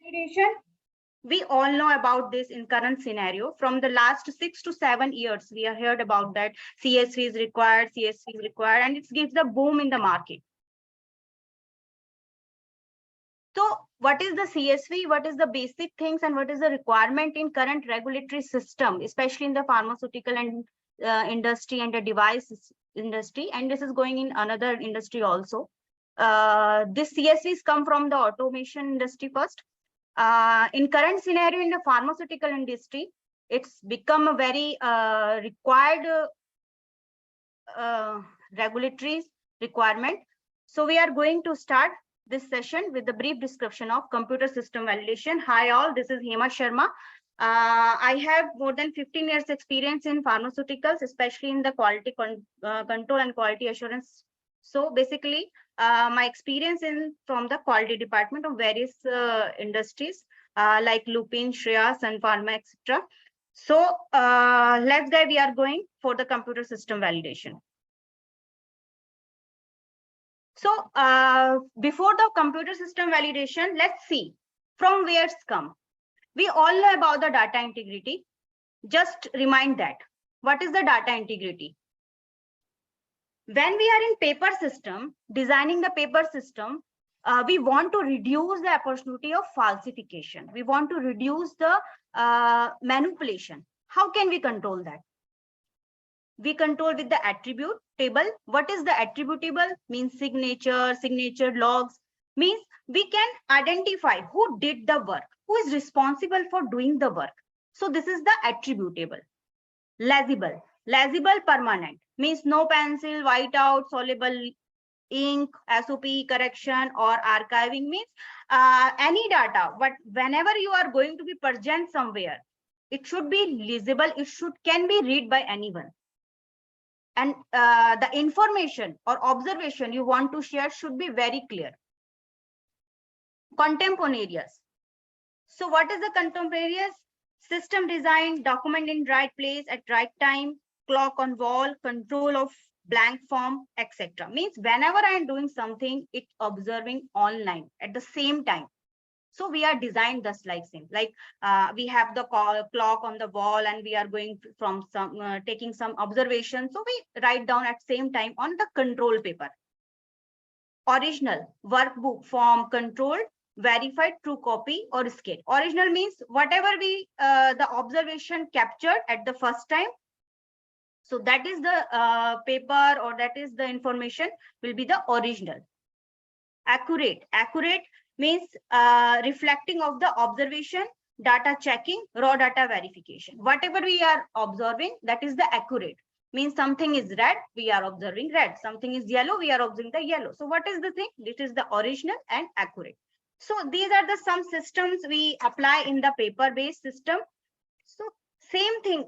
validation. We all know about this in current scenario. From the last 6 to 7 years, we have heard about that CSV is required, CSV is required, and it gives the boom in the market. So what is the CSV? What is the basic things and what is the requirement in current regulatory system, especially in the pharmaceutical and industry and the device industry, and this is going in another industry also. This CSVs come from the automation industry first. In current scenario in the pharmaceutical industry, it's become a very required regulatory requirement. So we are going to start this session with the brief description of computer system validation. Hi all, this is Hema Sharma. I have more than 15 years experience in pharmaceuticals, especially in the quality control and quality assurance. So basically, my experience from the quality department of various industries like Lupin, Shreya, Sun Pharma, etc. So let's say we are going for the computer system validation. So before the computer system validation, let's see from where it's come. We all know about the data integrity. Just remind that. What is the data integrity? When we are in paper system, designing the paper system, we want to reduce the opportunity of falsification. We want to reduce the manipulation. How can we control that? We control with the attribute table. What is the attribute table? Means signature logs. Means we can identify who did the work, who is responsible for doing the work. So this is the attribute table. Legible permanent means no pencil, whiteout, soluble ink, SOP correction or archiving means any data. But whenever you are going to be present somewhere, it should be legible. It can be read by anyone. And the information or observation you want to share should be very clear. Contemporaneous. So what is the contemporaneous? System design, document in right place at right time, clock on wall, control of blank form, etc. Means whenever I am doing something, it's observing online at the same time. So we are designed thus like same. Like we have the clock on the wall and we are going from some taking some observation. So we write down at same time on the control paper. Original, workbook, form, controlled, verified, true copy or scale. Original means whatever we the observation captured at the first time. So that is the paper or that is the information will be the original. Accurate means reflecting of the observation, data checking, raw data verification. Whatever we are observing, that is the accurate. Means something is red, we are observing red. Something is yellow, we are observing the yellow. So what is the thing? This is the original and accurate. So these are the some systems we apply in the paper-based system. So same thing,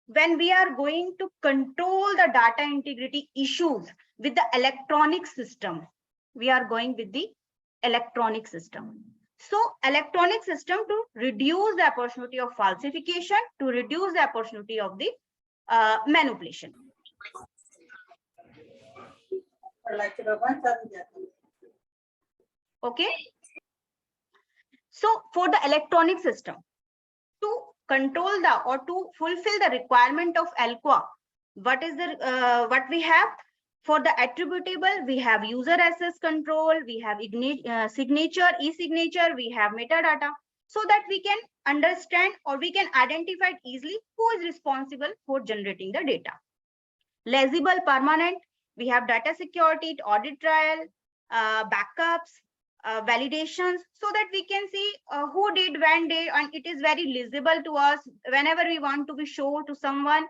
when we are going to control the data integrity issues with the electronic system, we are going with the electronic system. So electronic system to reduce the opportunity of falsification, to reduce the opportunity of the manipulation. Okay. So for the electronic system, to control the or to fulfill the requirement of ALQA, what is the what we have? For the attributable, we have user access control, we have signature, e-signature, we have metadata, so that we can understand or we can identify easily who is responsible for generating the data. Legible, permanent, we have data security, audit trail, backups, validations, so that we can see who did, when did, and it is very legible to us whenever we want to be shown to someone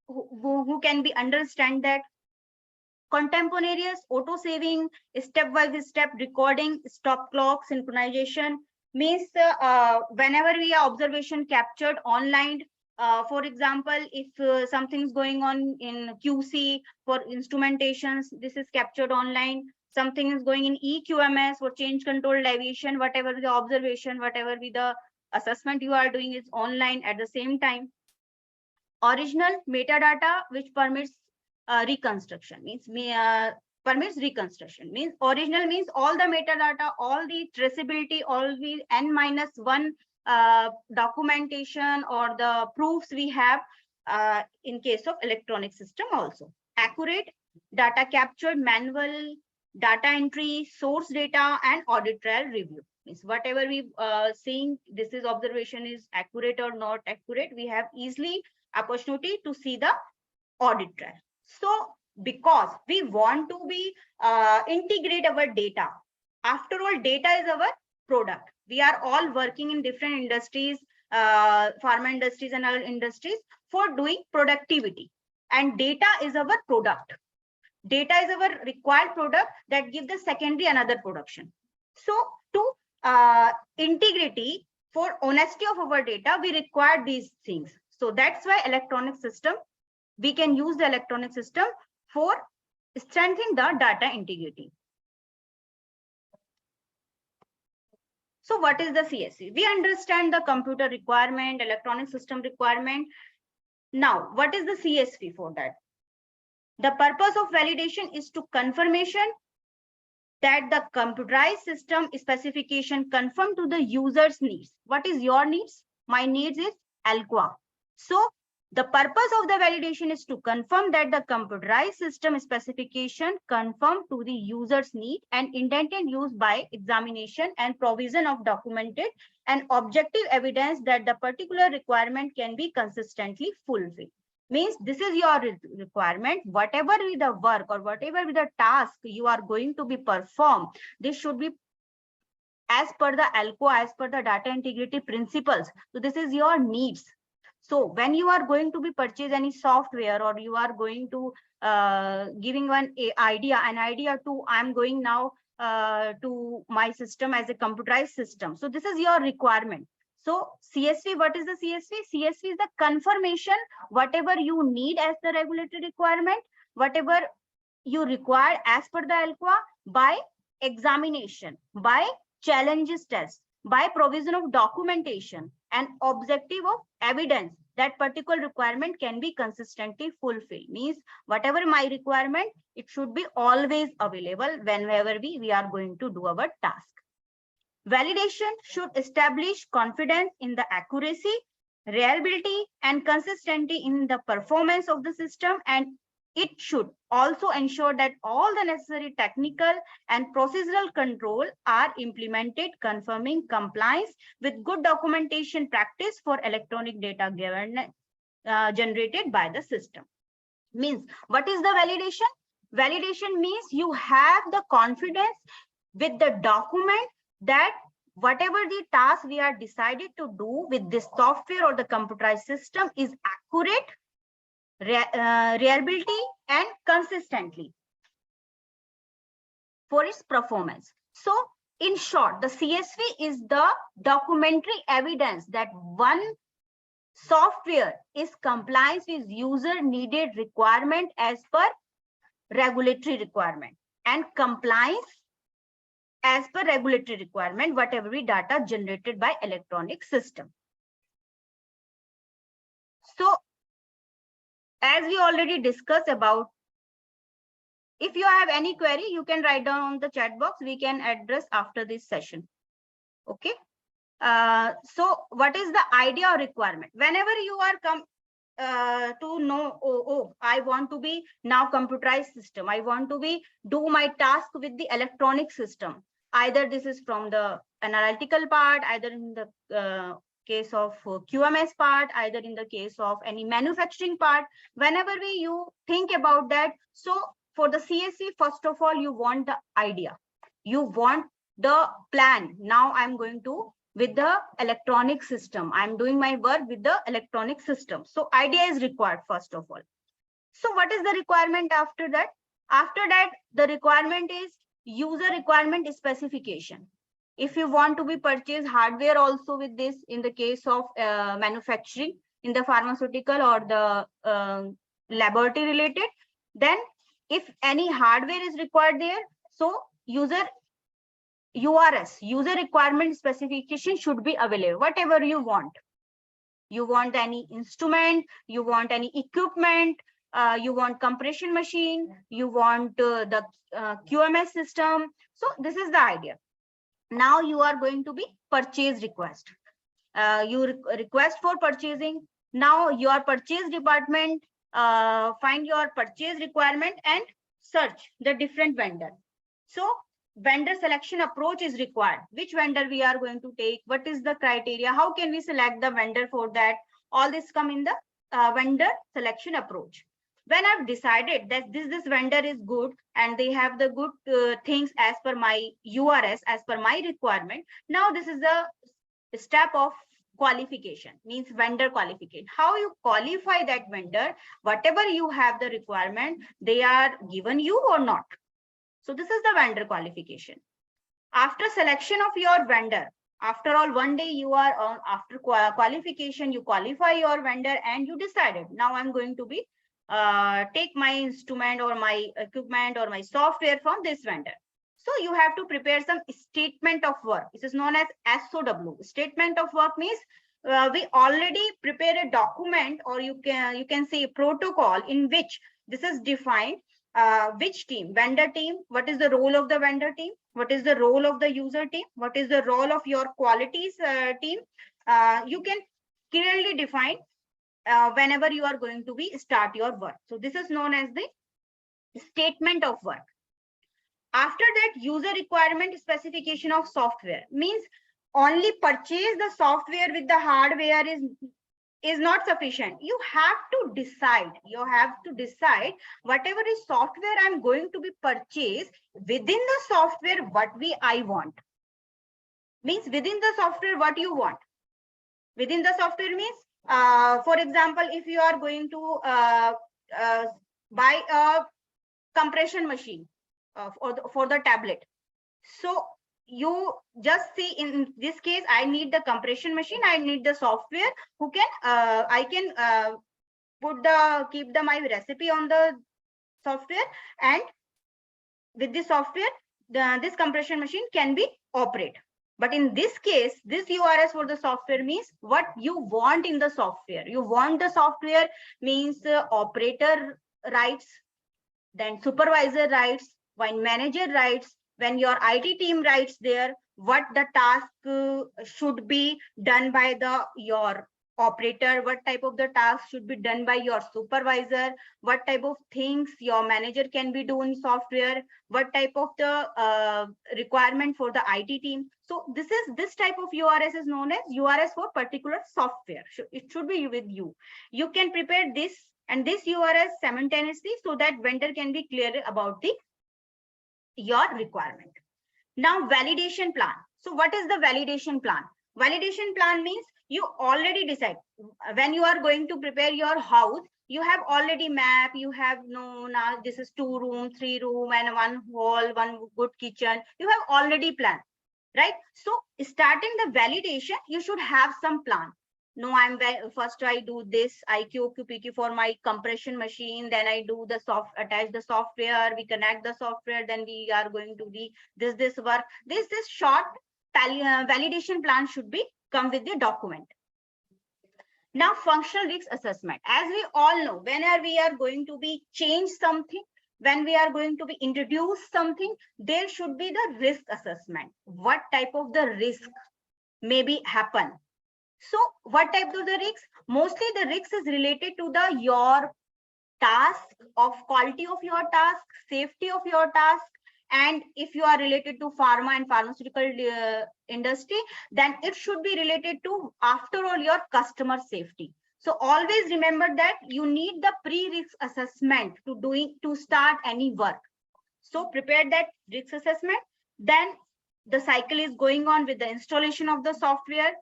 who can be understand that. Contemporaneous, auto saving, step-by-step recording, stop clock, synchronization means whenever we are observation captured online. For example, if something is going on in QC for instrumentations, this is captured online. Something is going in EQMS for change control deviation, whatever the observation, whatever be the assessment you are doing is online at the same time. Original metadata, which permits reconstruction, means permits reconstruction. Means original means all the metadata, all the traceability, all the n-1 documentation or the proofs we have in case of electronic system also. Accurate data captured, manual data entry, source data, and audit trail review. Means whatever we seeing, this is observation is accurate or not accurate, we have easily opportunity to see the audit trail. So because we want to be integrate our data. After all, data is our product. We are all working in different industries, pharma industries and other industries for doing productivity. And data is our product. Data is our required product that give the secondary another production. So to integrity, for honesty of our data, we require these things. So that's why electronic system, we can use the electronic system for strengthening the data integrity. So what is the CSV? We understand the computer requirement, electronic system requirement. Now, what is the CSV for that? The purpose of validation is to confirmation that the computerized system specification conform to the user's needs. What is your needs? My needs is ALQA. So the purpose of the validation is to confirm that the computerized system specification conform to the user's need and intended use by examination and provision of documented and objective evidence that the particular requirement can be consistently fulfilled. Means this is your requirement, whatever with the work or whatever with the task you are going to be performed, this should be as per the ALQA, as per the data integrity principles. So this is your needs. So when you are going to be purchase any software or you are going to giving an idea to I'm going now to my system as a computerized system. So this is your requirement. So CSV, what is the CSV? CSV is the confirmation, whatever you need as the regulatory requirement, whatever you require as per the ALQA, by examination, by challenges test, by provision of documentation and objective of evidence that particular requirement can be consistently fulfilled. Means whatever my requirement, it should be always available whenever we are going to do our task. Validation should establish confidence in the accuracy, reliability, and consistency in the performance of the system, and it should also ensure that all the necessary technical and procedural control are implemented, confirming compliance with good documentation practice for electronic data governance generated by the system. Means what is the validation? Validation means you have the confidence with the document that whatever the task we are decided to do with this software or the computerized system is accurate, reliability, and consistently for its performance. So in short, the CSV is the documentary evidence that one software is compliance with user needed requirement as per regulatory requirement and compliance as per regulatory requirement, whatever data generated by electronic system. So as we already discussed about, if you have any query, you can write down on the chat box. We can address after this session. Okay. So what is the idea or requirement? Whenever you are to know, I want to be now computerized system. I want to be do my task with the electronic system. Either this is from the analytical part, either in the case of QMS part, either in the case of any manufacturing part. Whenever you think about that, so for the CSV, first of all, you want the idea. You want the plan. Now I'm going to with the electronic system. I'm doing my work with the electronic system. So idea is required first of all. So what is the requirement after that? After that, the requirement is user requirement specification. If you want to be purchase hardware also with this, in the case of manufacturing, in the pharmaceutical or the laboratory related, then if any hardware is required there, so user URS, user requirement specification should be available, whatever you want. You want any instrument, you want any equipment, you want compression machine, you want the QMS system. So this is the idea. Now you are going to be purchase request. You request for purchasing. Now your purchase department find your purchase requirement and search the different vendor. So vendor selection approach is required. Which vendor we are going to take? What is the criteria? How can we select the vendor for that? All this come in the vendor selection approach. When I've decided that this vendor is good and they have the good things as per my URS, as per my requirement, now this is the step of qualification, means vendor qualification. How you qualify that vendor? Whatever you have the requirement, they are given you or not. So this is the vendor qualification. After selection of your vendor, after all, one day you are on, after qualification, you qualify your vendor and you decided, now I'm going to be take my instrument or my equipment or my software from this vendor. So you have to prepare some statement of work. This is known as SOW. Statement of work means we already prepare a document, or you can say protocol, in which this is defined. Which team? Vendor team. What is the role of the vendor team? What is the role of the user team? What is the role of your qualities team? You can clearly define whenever you are going to be start your work. So this is known as the statement of work. After that, user requirement specification of software, means only purchase the software with the hardware is not sufficient. You have to decide. You have to decide whatever is software I'm going to be purchased, within the software what I want. Means within the software what you want. Within the software means, for example, if you are going to buy a compression machine for the tablet. So you just see, in this case, I need the compression machine, I need the software who can I can keep my recipe on the software, and with the software this compression machine can be operate. But in this case, this URS for the software means what you want in the software. You want the software means operator rights, then supervisor rights, when manager rights, when your IT team writes there, what the task should be done by your operator, what type of the task should be done by your supervisor, what type of things your manager can be doing software, what type of the requirement for the IT team. So this type of URS is known as URS for particular software. It should be with you. You can prepare this and this URS simultaneously, so that vendor can be clear about your requirement. Now, validation plan. So what is the validation plan? Validation plan means you already decide when you are going to prepare your house. You have already mapped, you have known this is 2 room, 3 room and 1 hall, 1 good kitchen. You have already planned, right? So starting the validation, you should have some plan. No, first I do this IQ for my compression machine, then I do the attach the software, we connect the software, then we are going to be this work. This short validation plan should be come with the document. Now, functional risk assessment. As we all know, whenever we are going to be change something, when we are going to be introduce something, there should be the risk assessment. What type of the risk may be happen? So what type of the risks? Mostly the risk is related to your task, of quality of your task, safety of your task. And if you are related to pharma and pharmaceutical industry, then it should be related to, after all, your customer safety. So always remember that you need the pre-risk assessment to start any work. So prepare that risk assessment. Then the cycle is going on with the installation of the software.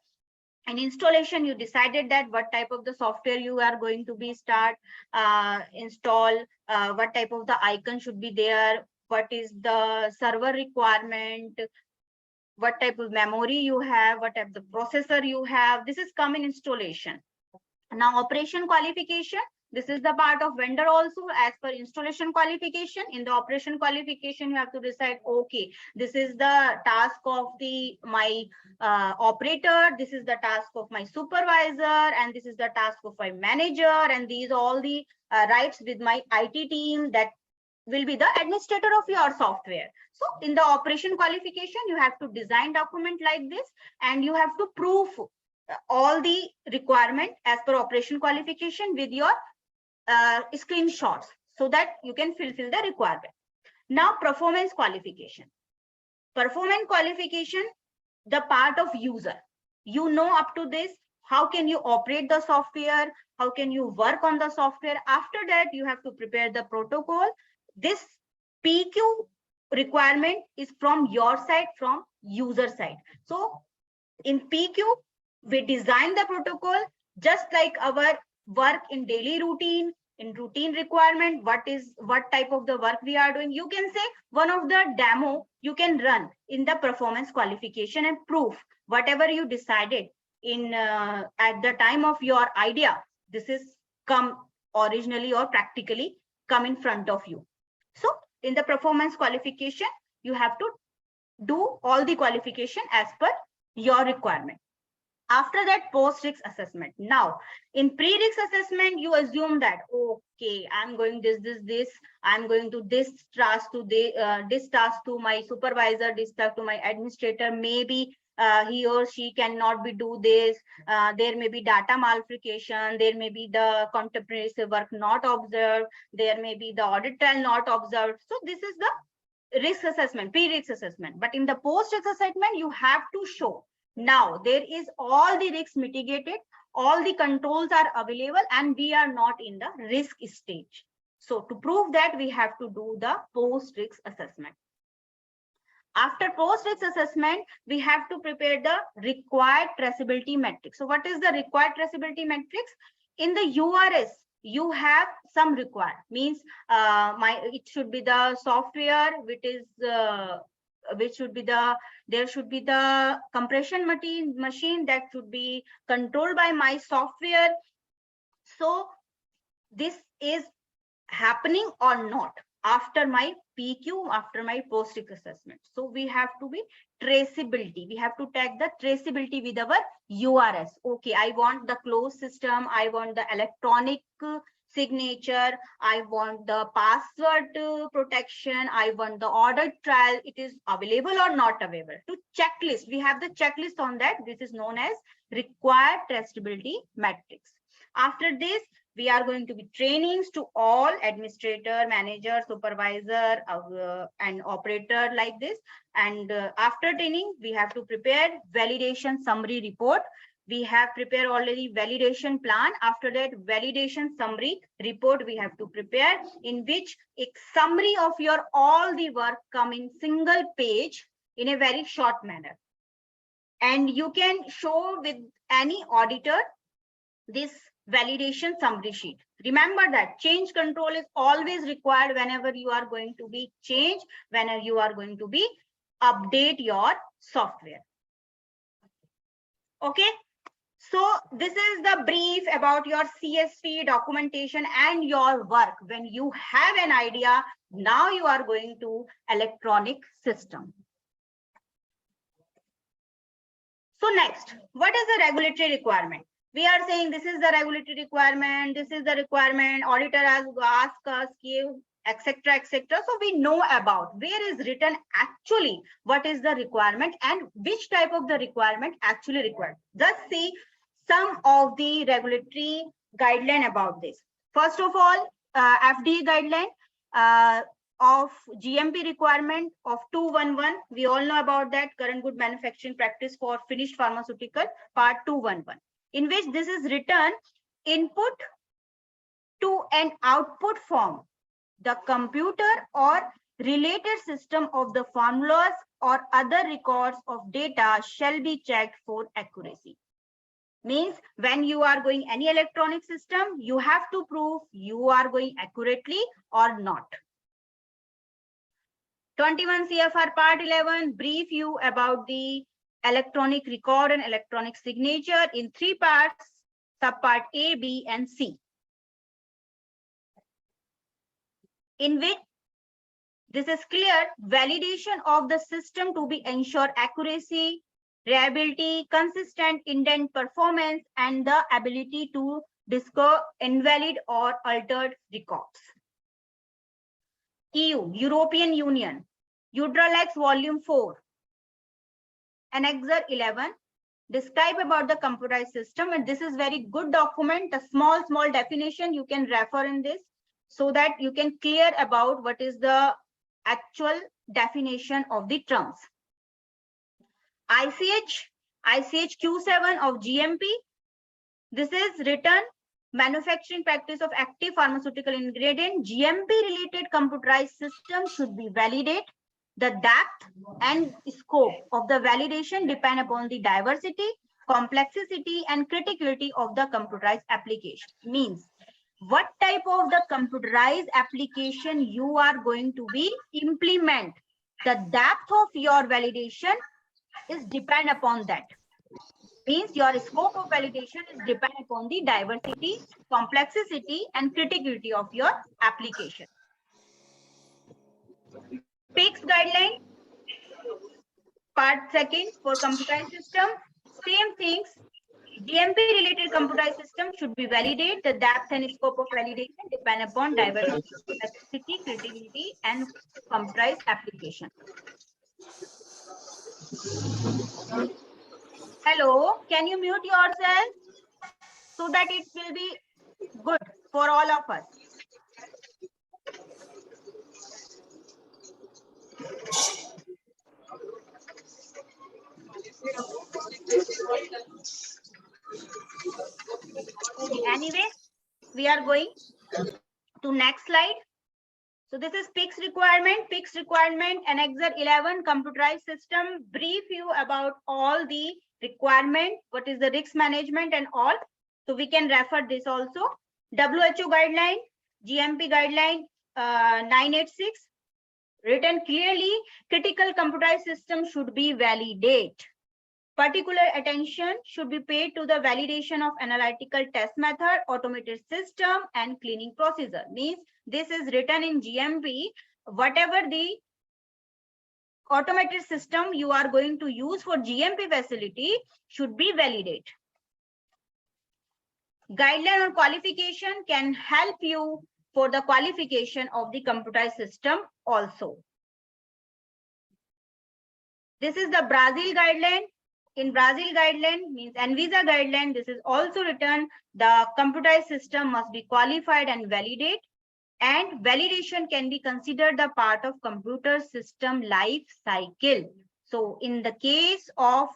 And installation, you decided that what type of the software you are going to be install, what type of the icon should be there, what is the server requirement, what type of memory you have, what type of the processor you have. This is come in installation. Now, operation qualification, This is the part of vendor also as per installation qualification. In the operation qualification, you have to decide, okay, this is the task of my operator, this is the task of my supervisor, and this is the task of my manager, and these all the rights with my IT team that will be the administrator of your software. So in the operation qualification, you have to design document like this, and you have to prove all the requirement as per operation qualification with your screenshots so that you can fulfill the requirement. Now, performance qualification. Performance qualification, the part of user. You know up to this, how can you operate the software? How can you work on the software? After that, you have to prepare the protocol. This PQ requirement is from your side, from user side. So in PQ, we design the protocol just like our work in daily routine, in routine requirement, what type of the work we are doing. You can say one of the demo you can run in the performance qualification and proof whatever you decided in at the time of your idea. This is come originally or practically come in front of you. So in the performance qualification, you have to do all the qualification as per your requirement. After that, post-risk assessment. Now, in pre-risk assessment, you assume that, okay, I'm going this, I'm going to this task to my supervisor, this task to my administrator. Maybe he or she cannot be do this. There may be data malfunction. There may be the contemporaneous work not observed. There may be the audit trail not observed. So this is the risk assessment, pre-risk assessment. But in the post-risk assessment, you have to show now there is all the risks mitigated, all the controls are available, and we are not in the risk stage. So to prove that, we have to do the post-risk assessment. After post-risk assessment, we have to prepare the required traceability matrix. So what is the required traceability matrix? In the URS, you have some required, means it should be the software which should be there should be the compression machine that should be controlled by my software. So this is happening or not after my PQ, after my post-risk assessment. So we have to be traceability. We have to tag the traceability with our URS. Okay, I want the closed system. I want the electronic signature. I want the password protection. I want the audit trail. It is available or not available. To checklist, we have the checklist on that. This is known as required traceability matrix. After this, we are going to be trainings to all administrator, manager, supervisor, and operator like this. And after training, we have to prepare validation summary report. We have prepared already validation plan. After that, validation summary report we have to prepare, in which a summary of your all the work come in single page in a very short manner. And you can show with any auditor this validation summary sheet. Remember that change control is always required whenever you are going to be change, whenever you are going to be update your software. Okay. So this is the brief about your CSV documentation and your work. When you have an idea, now you are going to electronic system. So next, what is the regulatory requirement? We are saying this is the regulatory requirement, this is the requirement, auditor has asked us, etc., etc. So we know about where is written actually what is the requirement and which type of the requirement actually required. Just see some of the regulatory guideline about this. First of all, FDA guideline of GMP requirement of 211. We all know about that, current good manufacturing practice for finished pharmaceutical, part 211, in which this is written: input to an output form, the computer or related system of the formulas or other records of data shall be checked for accuracy. Means when you are going any electronic system, you have to prove you are going accurately or not. 21 CFR Part 11 brief you about the electronic record and electronic signature in 3 parts, subpart A, B, and C. in which this is clear, validation of the system to be ensure accuracy, reliability, consistent indent performance, and the ability to discover invalid or altered records. EU, European Union, Utralex Volume 4, Annexure 11, describe about the computerized system, and this is very good document. A small definition you can refer in this so that you can clear about what is the actual definition of the terms. ICH Q7 of GMP. This is written manufacturing practice of active pharmaceutical ingredient. GMP related computerized system should be validate. The depth and scope of the validation depend upon the diversity, complexity, and criticality of the computerized application. Means what type of the computerized application you are going to be implement. The depth of your validation is depend upon that. Means your scope of validation is depend upon the diversity, complexity, and criticality of your application. PICS guideline, part 2 for computerized system, same things. GMP related computerized system should be validated. The depth and scope of validation depend upon diversity, complexity, criticality, and computerized application. Hello, can you mute yourself so that it will be good for all of us? Anyway, we are going to next slide. So this is PICS requirement, Annexure 11, computerized system. Brief you about all the requirement, what is the risk management and all. So we can refer this also. WHO guideline, GMP guideline 986, written clearly, critical computerized system should be validate. Particular attention should be paid to the validation of analytical test method, automated system, and cleaning procedure. Means this is written in GMP. Whatever the automated system you are going to use for GMP facility should be validated. Guideline on qualification can help you for the qualification of the computerized system also. This is the Brazil guideline. In Brazil guideline means ANVISA guideline, this is also written, the computerized system must be qualified and validated, and validation can be considered the part of computer system life cycle. So in the case of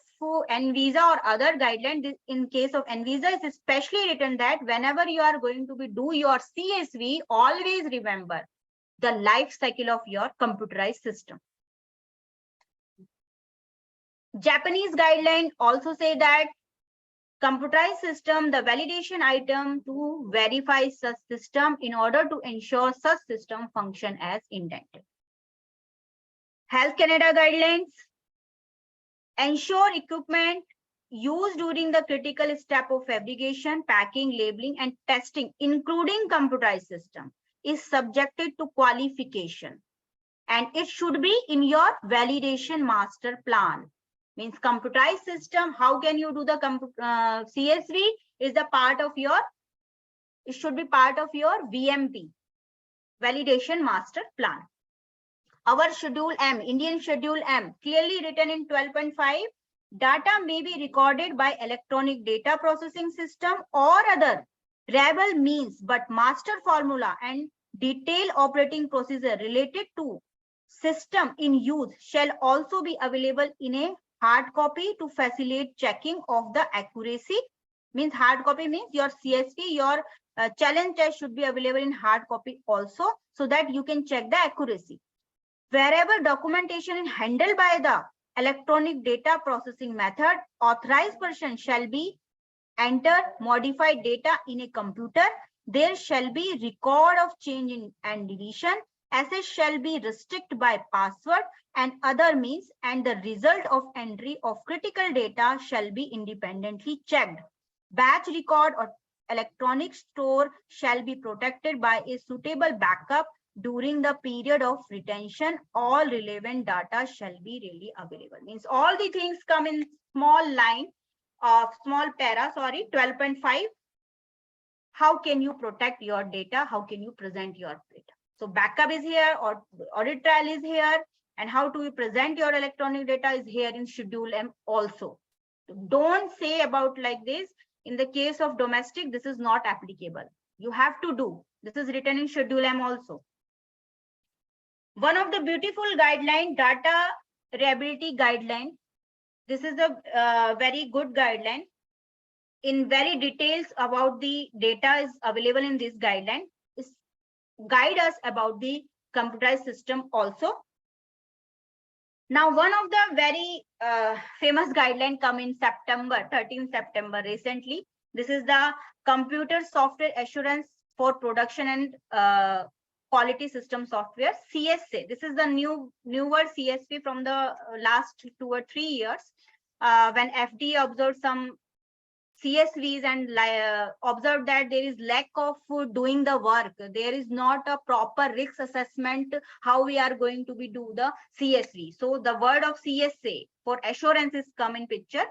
ANVISA or other guideline, in case of ANVISA, it's especially written that whenever you are going to do your CSV, always remember the life cycle of your computerized system. Japanese guideline also say that computerized system, the validation item to verify such system in order to ensure such system function as intended. Health Canada guidelines, ensure equipment used during the critical step of fabrication, packing, labeling, and testing, including computerized system, is subjected to qualification, and it should be in your validation master plan. Means computerized system, how can you do the CSV is the part of your, it should be part of your VMP, validation master plan. Our schedule M, Indian schedule M, clearly written in 12.5, data may be recorded by electronic data processing system or other reliable means, but master formula and detailed operating procedure related to system in use shall also be available in a hard copy to facilitate checking of the accuracy. Means hard copy means your CSV, your challenge test should be available in hard copy also, so that you can check the accuracy. Wherever documentation is handled by the electronic data processing method, authorized person shall be enter modified data in a computer. There shall be record of change in and deletion. Access shall be restricted by password and other means, and the result of entry of critical data shall be independently checked. Batch record or electronic store shall be protected by a suitable backup during the period of retention, all relevant data shall be really available. Means all the things come in small line of small para, sorry, 12.5. How can you protect your data? How can you present your data? So backup is here, or audit trail is here, and how do you present your electronic data is here in Schedule M also. Don't say about like this. In the case of domestic, this is not applicable. You have to do. This is written in Schedule M also. One of the beautiful guideline, data reliability guideline. This is a very good guideline. In very details about the data is available in this guideline. Is guide us about the computerized system also. Now, one of the very famous guideline come in September, 13 September recently. This is the Computer Software Assurance for Production and Quality System Software, CSA. This is the newer CSP from the last 2 or 3 years. When FDA observed some CSVs and observed that there is lack of doing the work. There is not a proper risk assessment how we are going to be do the CSV. So the word of CSA for assurance is come in picture.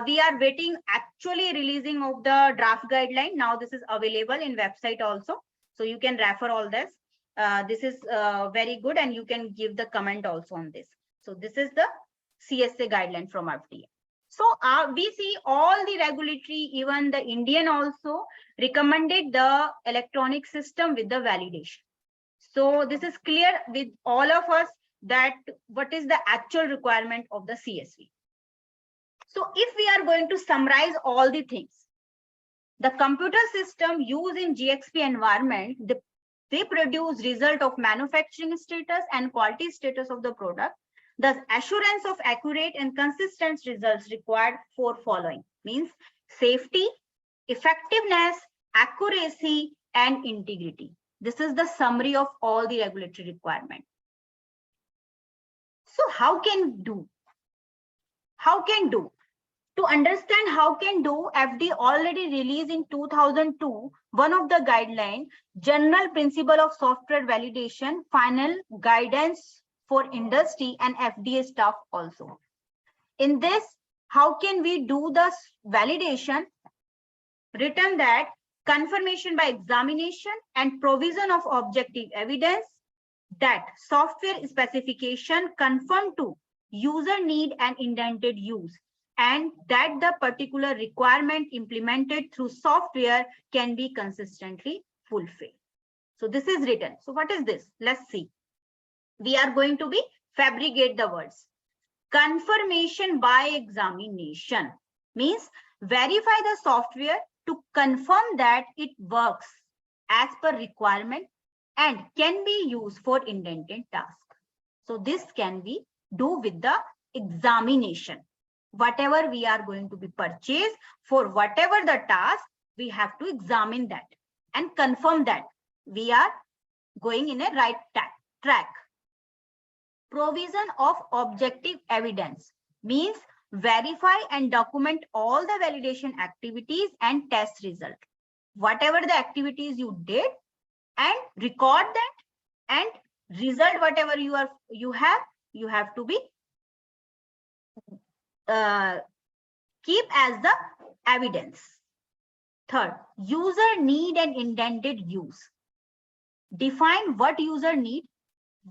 We are waiting actually releasing of the draft guideline. Now this is available in website also. So you can refer all this. This is very good, and you can give the comment also on this. So this is the CSA guideline from FDA. So we see all the regulatory, even the Indian also recommended the electronic system with the validation. So this is clear with all of us that what is the actual requirement of the CSV. So if we are going to summarize all the things, the computer system used in GXP environment, they produce result of manufacturing status and quality status of the product. Thus, assurance of accurate and consistent results required for following means safety, effectiveness, accuracy, and integrity. This is the summary of all the regulatory requirements. So how can do? How can do? To understand how can do, FD already released in 2002, one of the guidelines, General Principle of Software Validation, final guidance for industry and FDA staff also. In this, how can we do the validation? Written that confirmation by examination and provision of objective evidence that software specification conform to user need and intended use, and that the particular requirement implemented through software can be consistently fulfilled. So this is written. So what is this? Let's see. We are going to be fabricate the words. Confirmation by examination means verify the software to confirm that it works as per requirement and can be used for intended task. So this can be do with the examination. Whatever we are going to be purchased for whatever the task, we have to examine that and confirm that we are going in a right track. Provision of objective evidence means verify and document all the validation activities and test result. Whatever the activities you did, and record that, and result whatever you have to be keep as the evidence. Third, user need and intended use. Define what user need,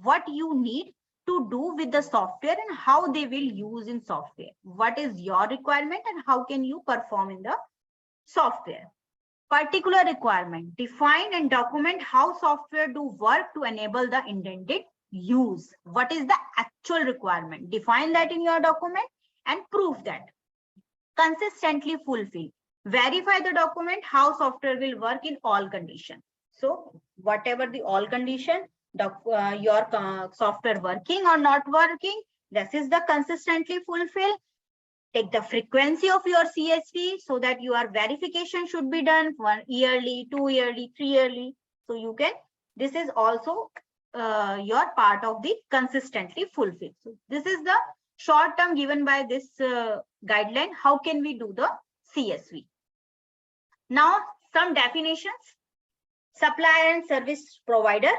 what you need to do with the software, and how they will use in software. What is your requirement and how can you perform in the software? Particular requirement. Define and document how software do work to enable the intended use. What is the actual requirement? Define that in your document and prove that. Consistently fulfill. Verify the document how software will work in all conditions. So whatever the all condition, your software working or not working, this is the consistently fulfill. Take the frequency of your CSV so that your verification should be done 1 yearly, 2 yearly, 3 yearly. So you can, this is also your part of the consistently fulfill. So this is the short term given by this guideline. How can we do the CSV? Now some definitions. Supplier and service provider.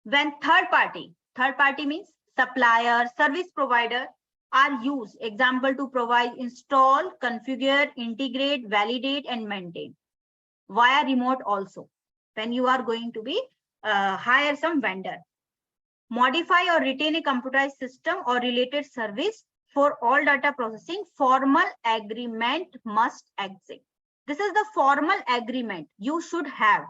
When third party means supplier, service provider are used, example, to provide, install, configure, integrate, validate, and maintain via remote also. When you are going to be hire some vendor, modify or retain a computerized system or related service for all data processing, formal agreement must exist. This is the formal agreement you should have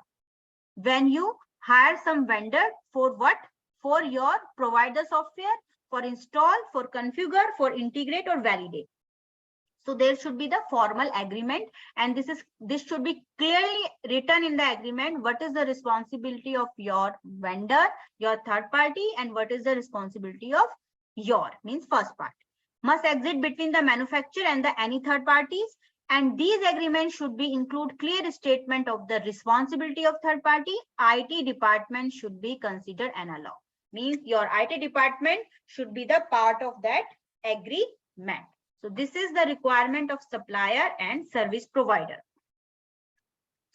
when you hire some vendor for what? For your provider software, for install, for configure, for integrate or validate. So there should be the formal agreement, and this should be clearly written in the agreement. What is the responsibility of your vendor, your third party, and what is the responsibility of your, means first part. Must exist between the manufacturer and the any third parties. And these agreements should be include clear statement of the responsibility of third party. IT department should be considered analog. Means your IT department should be the part of that agreement. So this is the requirement of supplier and service provider.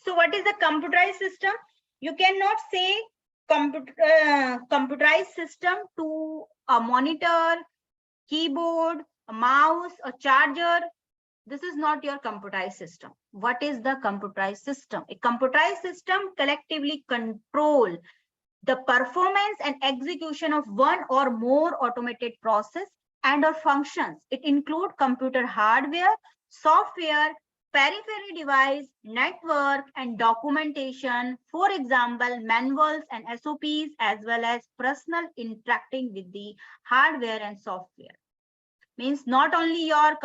So what is the computerized system? You cannot say computerized system to a monitor, keyboard, a mouse, a charger. This is not your computerized system. What is the computerized system? A computerized system collectively control the performance and execution of one or more automated process and or functions. It includes computer hardware, software, peripheral device, network, and documentation. For example, manuals and SOPs, as well as personal interacting with the hardware and software. Means not only your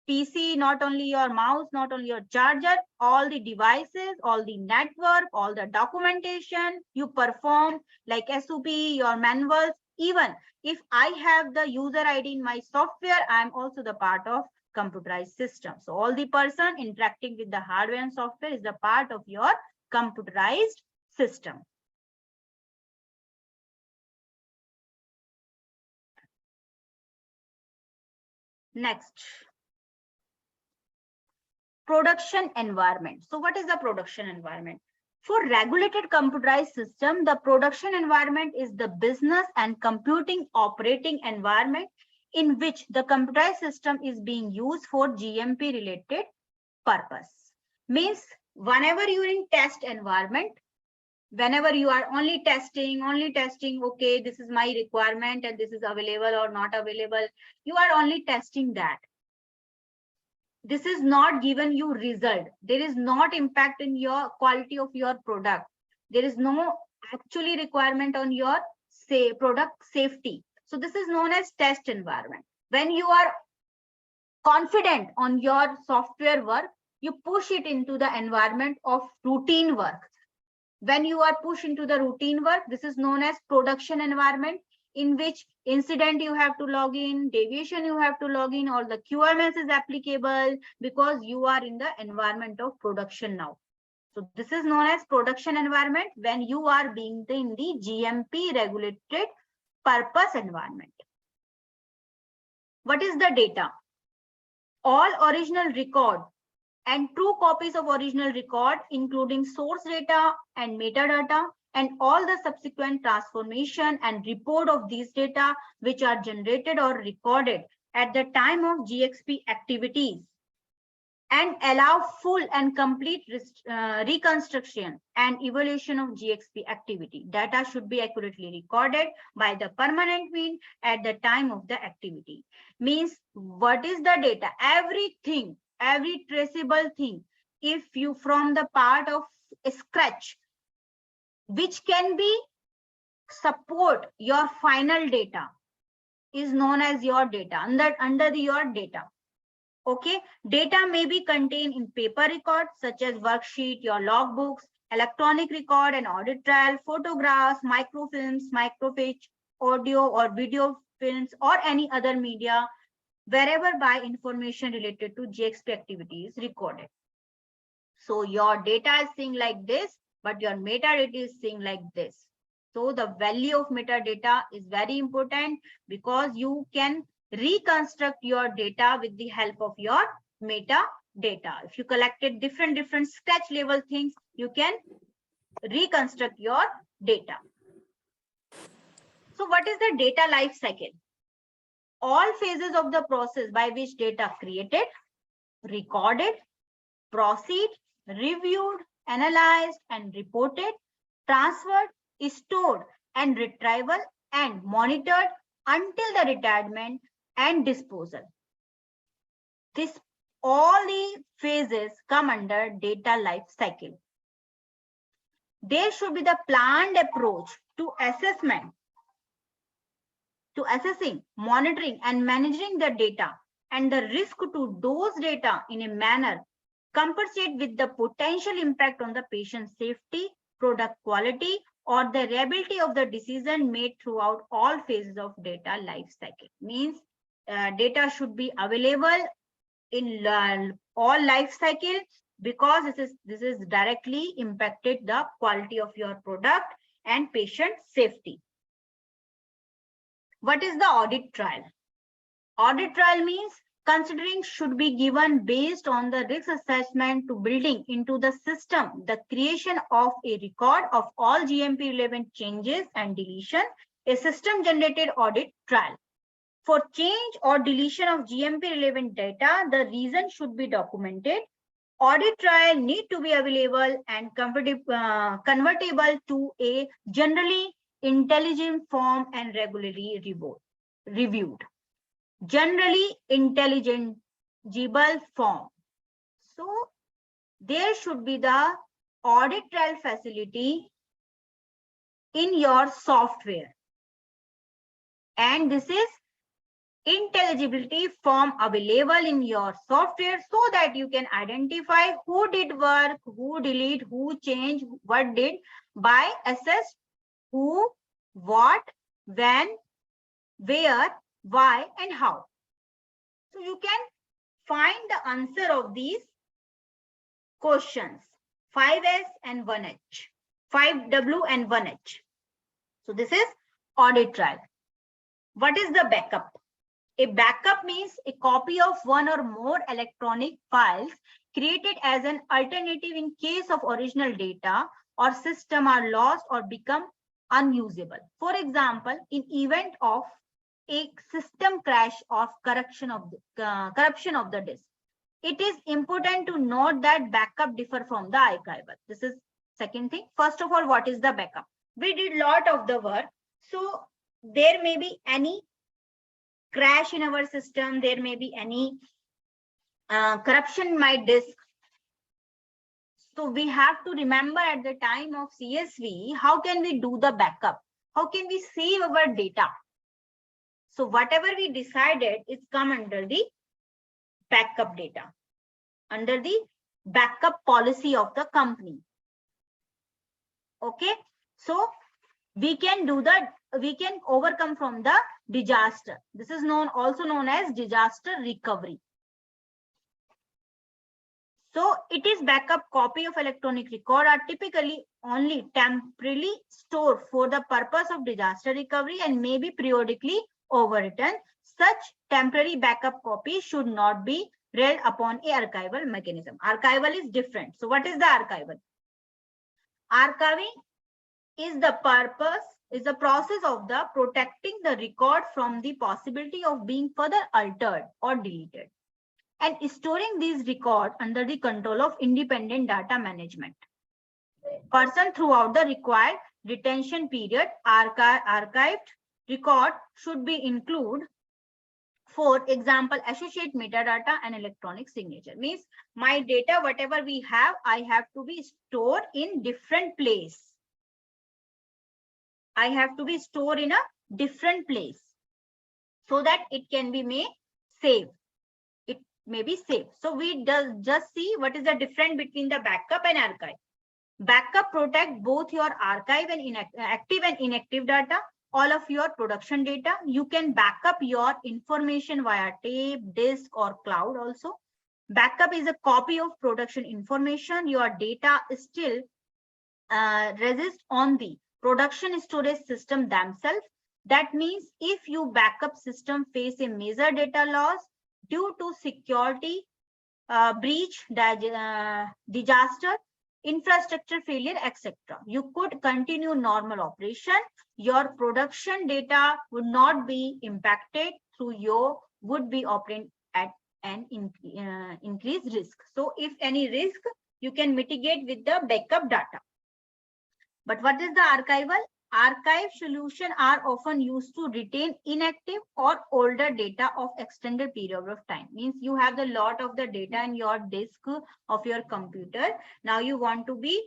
PC, not only your mouse, not only your charger, all the devices, all the network, all the documentation you perform like SOP, your manuals. Even if I have the user ID in my software, I am also the part of computerized system. So all the person interacting with the hardware and software is the part of your computerized system. Next, production environment. So what is the production environment? For regulated computerized system, the production environment is the business and computing operating environment in which the computerized system is being used for GMP related purpose. Means whenever you are in test environment, whenever you are only testing, okay, this is my requirement and this is available or not available, you are only testing that. This is not given you result. There is not impact in your quality of your product. There is no actually requirement on your product safety. So this is known as test environment. When you are confident on your software work, you push it into the environment of routine work. When you are pushed into the routine work, this is known as production environment, in which incident you have to log in, deviation you have to log in, or the QMS is applicable because you are in the environment of production now. So this is known as production environment when you are being in the GMP regulated purpose environment. What is the data? All original record and true copies of original record, including source data and metadata, and all the subsequent transformation and report of these data which are generated or recorded at the time of GXP activities, and allow full and complete reconstruction and evaluation of GXP activity. Data should be accurately recorded by the permanent mean at the time of the activity. Means what is the data? Everything, every traceable thing, if you from the part of scratch, which can be support your final data, is known as your data, under your data. Okay, data may be contained in paper records such as worksheet, your logbooks, electronic record and audit trail, photographs, microfilms, microfiche, audio or video films, or any other media, wherever by information related to GXP activity is recorded. So your data is seen like this, but your metadata is seen like this. So the value of metadata is very important because you can reconstruct your data with the help of your metadata. If you collected different scratch level things, you can reconstruct your data. So what is the data life cycle? All phases of the process by which data created, recorded, proceed, reviewed, analyzed, and reported, transferred, stored, and retrieval, and monitored until the retirement and disposal. All the phases come under data life cycle. There should be the planned approach to assessing, monitoring, and managing the data and the risk to those data in a manner compensate with the potential impact on the patient safety, product quality, or the reliability of the decision made throughout all phases of data life cycle. Means data should be available in all life cycle, because this is directly impacted the quality of your product and patient safety. What is the audit trial? Audit trial means considering should be given based on the risk assessment to building into the system the creation of a record of all GMP relevant changes and deletion, a system generated audit trial. For change or deletion of GMP relevant data, the reason should be documented. Audit trial need to be available and convertible to a generally intelligent form and regularly reviewed. Generally intelligible form. So there should be the audit trial facility in your software, and this is intelligibility form available in your software so that you can identify who did work, who delete, who changed, what did, by assess who, what, when, where, why, and how. So you can find the answer of these questions, 5S and 1H, 5W and 1H. So this is audit trial. What is the backup? A backup means a copy of one or more electronic files created as an alternative in case of original data or system are lost or become unusable. For example, in event of a system crash or corruption of the disk. It is important to note that backup differ from the archival. This is second thing. First of all, what is the backup? We did lot of the work. So there may be any crash in our system, there may be any corruption in my disk. So we have to remember at the time of CSV, how can we do the backup? How can we save our data? So whatever we decided is come under the backup data, under the backup policy of the company. Okay, so we can overcome from the disaster. This is also known as disaster recovery. So it is backup copy of electronic record are typically only temporarily stored for the purpose of disaster recovery and may be periodically overwritten. Such temporary backup copy should not be read upon a archival mechanism. Archival is different. So what is the archival? Archiving is the process of the protecting the record from the possibility of being further altered or deleted, and storing these records under the control of independent data management person throughout the required retention period. Archived record should be include, for example, associate metadata and electronic signature. Means my data, whatever we have, I have to be stored in different place. I have to be stored in a different place so that it can be made safe. It may be safe. So we just see what is the difference between the backup and archive. Backup protect both your archive and active and inactive data, all of your production data. You can backup your information via tape, disk, or cloud also. Backup is a copy of production information. Your data is still resist on the production storage system themselves. That means if your backup system face a major data loss due to security breach, disaster, infrastructure failure, etc. You could continue normal operation. Your production data would not be impacted through your would be operating at an increased risk. So if any risk, you can mitigate with the backup data. But what is the archival? Archive solutions are often used to retain inactive or older data of extended period of time. Means you have the lot of the data in your disk of your computer. Now you want to be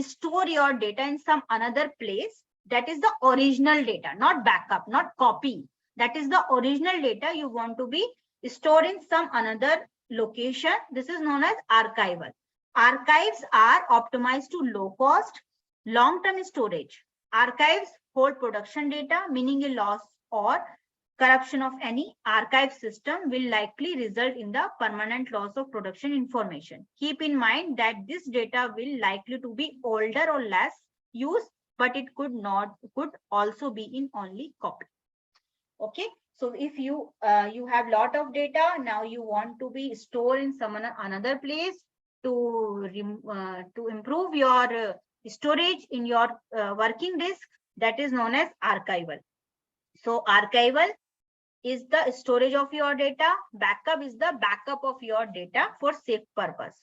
store your data in some another place. That is the original data, not backup, not copy. That is the original data you want to be stored in some another location. This is known as archival. Archives are optimized to low cost, long-term storage. Archives hold production data, meaning a loss or corruption of any archive system will likely result in the permanent loss of production information. Keep in mind that this data will likely to be older or less used, but it could also be in only copy. Okay. So if you have lot of data, now you want to be stored in some another place to improve your storage in your working disk, that is known as archival. So archival is the storage of your data. Backup is the backup of your data for safe purpose.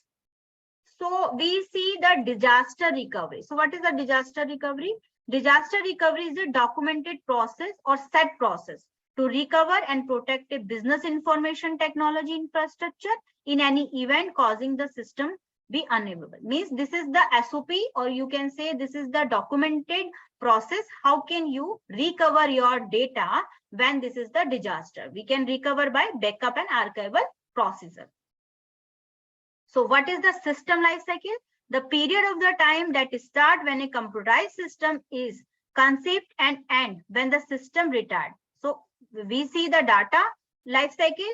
So we see the disaster recovery. So what is the disaster recovery? Disaster recovery is a documented process or set process to recover and protect a business information technology infrastructure in any event causing the system be unavailable. Means this is the SOP, or you can say this is the documented process. How can you recover your data when this is the disaster? We can recover by backup and archival procedure. So what is the system life cycle? The period of the time that start when a computerized system is conceived and end when the system retired. So we see the data life cycle.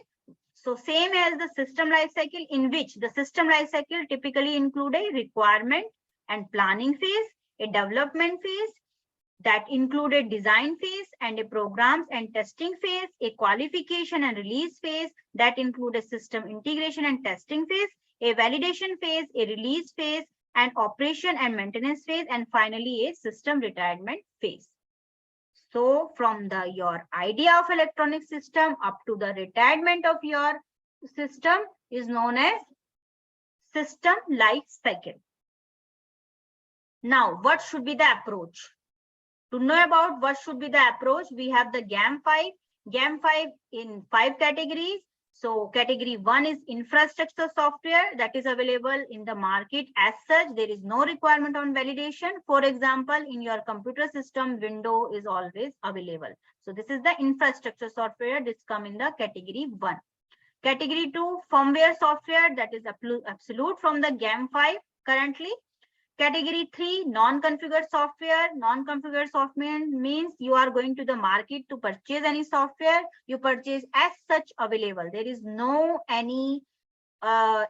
So same as the system life cycle, in which the system life cycle typically include a requirement and planning phase, a development phase that include a design phase, and a programs and testing phase, a qualification and release phase that include a system integration and testing phase, a validation phase, a release phase, and operation and maintenance phase, and finally a system retirement phase. So from your idea of electronic system up to the retirement of your system is known as system life cycle. Now, what should be the approach? To know about what should be the approach, we have the GAMP 5. GAMP 5 in 5 categories. So category 1 is infrastructure software that is available in the market. As such, there is no requirement on validation. For example, in your computer system, Windows is always available. So this is the infrastructure software. This come in the category 1. Category 2, firmware software, that is absolute from the GAMP 5 currently. Category 3, non-configured software. Non-configured software means you are going to the market to purchase any software. You purchase as such available. There is no any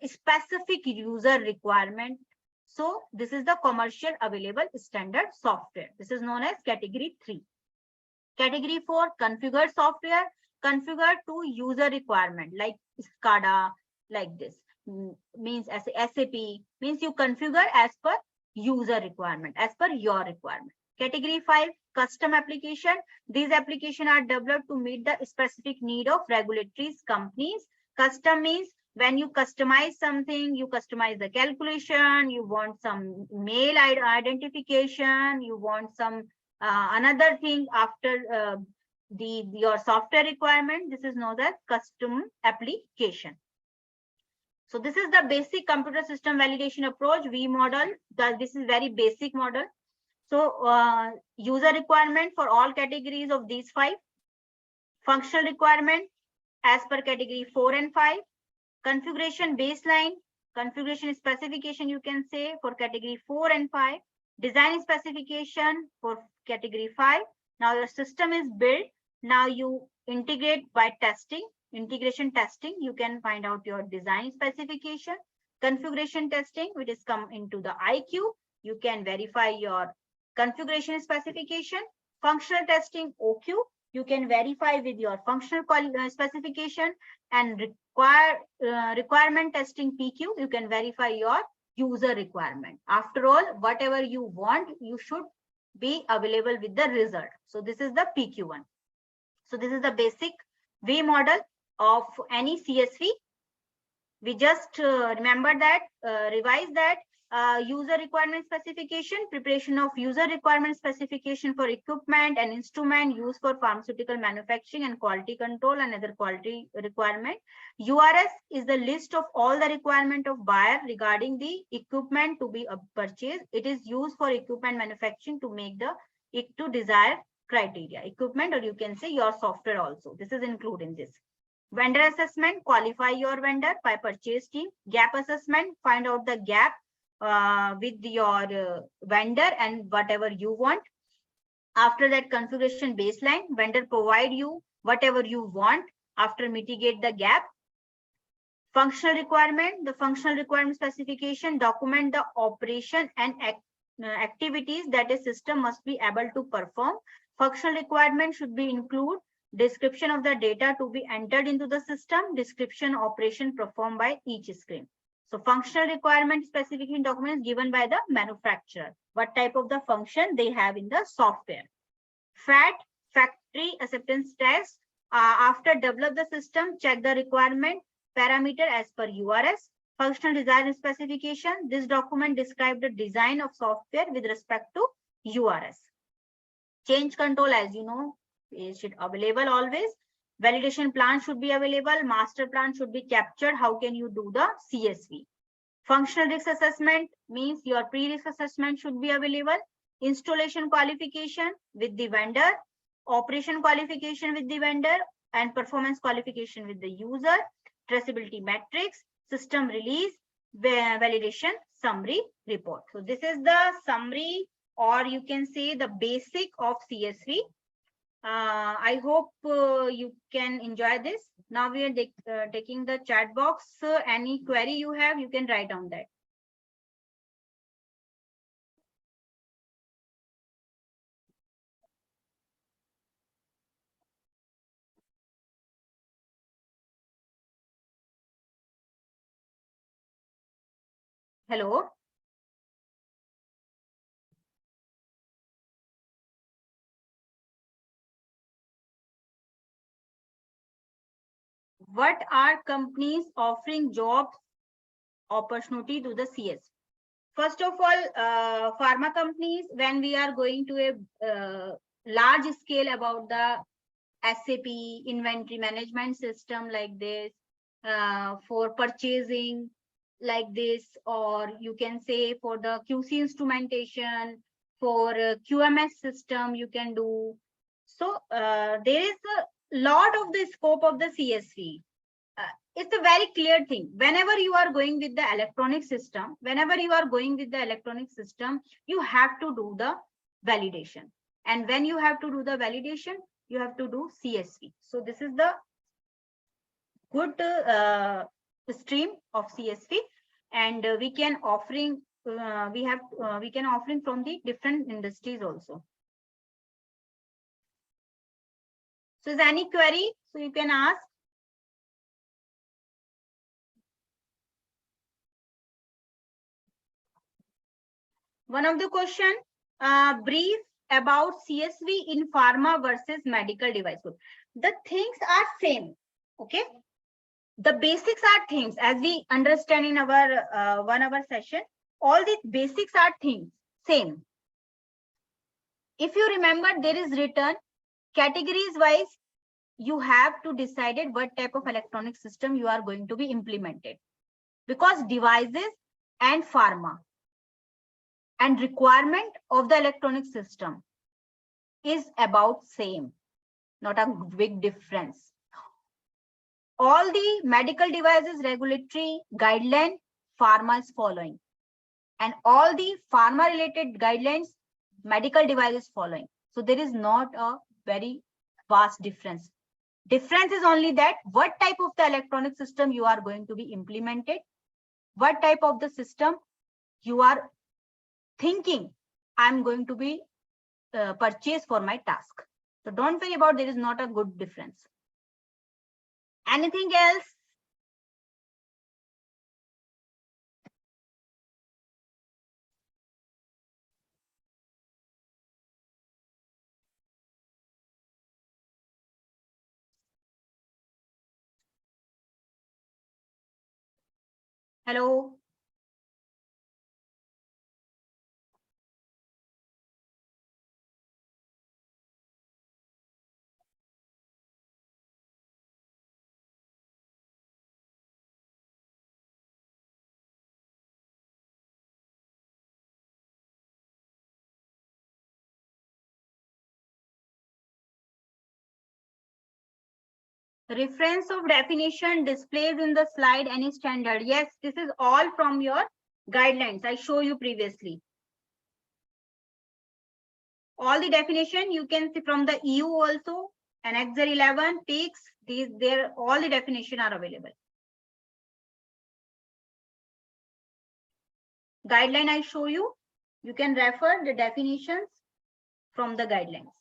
specific user requirement. So this is the commercial available standard software. This is known as category 3. Category 4, configured software. Configured to user requirement like SCADA, like this. Means as SAP, means you configure as per user requirement, as per your requirement. Category 5, custom application. These applications are developed to meet the specific need of regulatory companies. Custom means when you customize something, you customize the calculation, you want some mail identification, you want some another thing after your software requirement. This is known as custom application. So this is the basic computer system validation approach, V model. This is very basic model. So user requirement for all categories of these 5. Functional requirement as per category 4 and 5. Configuration baseline, configuration specification you can say for category 4 and 5. Design specification for category 5. Now your system is built. Now you integrate by testing. Integration testing, you can find out your design specification. Configuration testing, which is come into the IQ. You can verify your configuration specification. Functional testing, OQ. You can verify with your functional specification, and requirement testing PQ. You can verify your user requirement. After all, whatever you want, you should be available with the result. So this is the PQ one. So this is the basic way model of any CSV. We just remember that, revise that. User requirement specification, preparation of user requirement specification for equipment and instrument used for pharmaceutical manufacturing and quality control and other quality requirement. URS is the list of all the requirement of buyer regarding the equipment to be purchased. It is used for equipment manufacturing to make the to desired criteria equipment, or you can say your software also. This is included in this. Vendor assessment, qualify your vendor by purchase team. Gap assessment, find out the gap with your vendor and whatever you want. After that, configuration baseline, vendor provide you whatever you want after mitigate the gap. Functional requirement, the functional requirement specification, document the operation and activities that a system must be able to perform. Functional requirement should be include description of the data to be entered into the system, description operation performed by each screen. So functional requirement specification document is given by the manufacturer. What type of the function they have in the software. FAT, factory acceptance test. After develop the system, check the requirement parameter as per URS. Functional design specification. This document describes the design of software with respect to URS. Change control, as you know, is available always. Validation plan should be available. Master plan should be captured. How can you do the CSV? Functional risk assessment means your pre-risk assessment should be available. Installation qualification with the vendor, operation qualification with the vendor, and performance qualification with the user. Traceability metrics, system release, validation summary report. So this is the summary, or you can say the basic of CSV. I hope you can enjoy this. Now we are taking the chat box. Any query you have, you can write down that. Hello. What are companies offering job opportunity to the CS? First of all, pharma companies, when we are going to a large scale about the SAP inventory management system like this, for purchasing like this, or you can say for the QC instrumentation, for QMS system you can do. So there is a lot of the scope of the CSV. It's a very clear thing. Whenever you are going with the electronic system, you have to do the validation. And when you have to do the validation, you have to do CSV. So this is the good stream of CSV, and we can offering we can offering from the different industries also. So is there any query? So you can ask. One of the question, brief about CSV in pharma versus medical device group. The things are same, okay? The basics are things, as we understand in our 1 hour session. All the basics are things same. If you remember, there is written categories wise. You have to decide what type of electronic system you are going to be implemented, because devices and pharma and requirement of the electronic system is about same, not a big difference. All the medical devices regulatory guideline pharma is following, and all the pharma related guidelines medical devices following. So there is not a very vast difference. Difference is only that what type of the electronic system you are going to be implemented, what type of the system you are thinking I'm going to be purchased for my task. So don't worry about, there is not a good difference. Anything else? Hello? Reference of definition displays in the slide any standard. Yes, this is all from your guidelines. I show you previously. All the definition you can see from the EU also, and Excel 11, PICS, these there all the definition are available. Guideline I show you, you can refer the definitions from the guidelines.